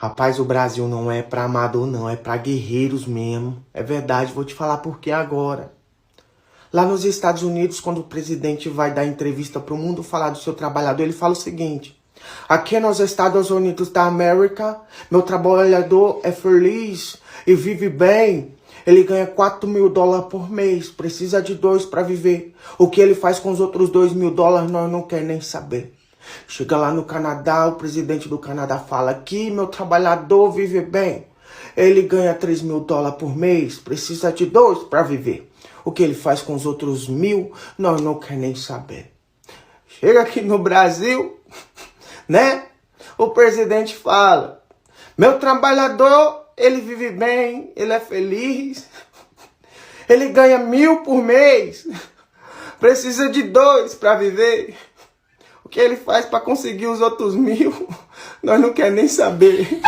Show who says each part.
Speaker 1: Rapaz, o Brasil não é pra amador não, é pra guerreiros mesmo. É verdade, vou te falar por que agora. Lá nos Estados Unidos, quando o presidente vai dar entrevista pro mundo falar do seu trabalhador, ele fala o seguinte: aqui nos Estados Unidos da América, meu trabalhador é feliz e vive bem. Ele ganha 4 mil dólares por mês, precisa de 2 para viver. O que ele faz com os outros 2 mil dólares, nós não quer nem saber. Chega lá no Canadá, o presidente do Canadá fala: aqui meu trabalhador vive bem. Ele ganha 3 mil dólares por mês, precisa de 2 para viver. O que ele faz com os outros 1.000, nós não quer nem saber. Chega aqui no Brasil, né? O presidente fala: meu trabalhador, ele vive bem, ele é feliz. Ele ganha 1.000 por mês, precisa de 2 para viver. O que ele faz para conseguir os outros 1.000, nós não quer nem saber.